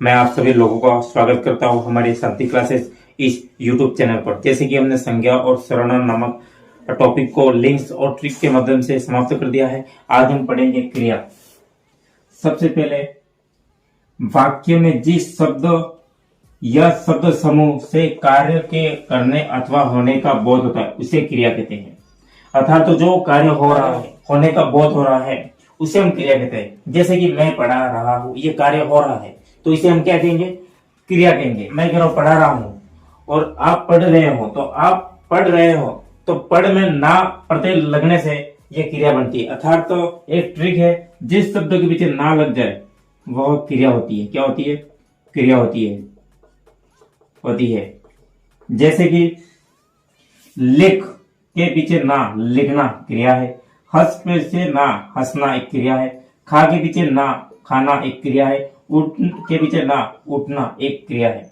मैं आप सभी लोगों का स्वागत करता हूं हमारी शांति क्लासेस इस YouTube चैनल पर। जैसे कि हमने संज्ञा और सर्वनाम नामक टॉपिक को लिंक्स और ट्रिक के माध्यम से समाप्त कर दिया है। आज हम पढ़ेंगे क्रिया। सबसे पहले वाक्य में जिस शब्द या शब्द समूह से कार्य के करने अथवा होने का बोध होता है उसे क्रिया कहते हैं। अर्थात तो जो कार्य हो रहा है, होने का बोध हो रहा है, उसे हम क्रिया कहते हैं। जैसे कि मैं पढ़ा रहा हूं, ये कार्य हो रहा है तो इसे हम क्या कहेंगे? क्रिया कहेंगे। मैं कह रहा हूं पढ़ा रहा हूं और आप पढ़ रहे हो, तो आप पढ़ रहे हो तो पढ़ में ना प्रत्यय लगने से ये क्रिया बनती है। अर्थात तो एक ट्रिक है, जिस शब्द के पीछे ना लग जाए वह क्रिया होती है। क्या होती है? क्रिया होती है। जैसे कि लिख के पीछे ना लिखना क्रिया है, हंस पे से ना हंसना एक क्रिया है, खा के पीछे ना खाना एक क्रिया है, उठ के पीछे ना उठना एक क्रिया है।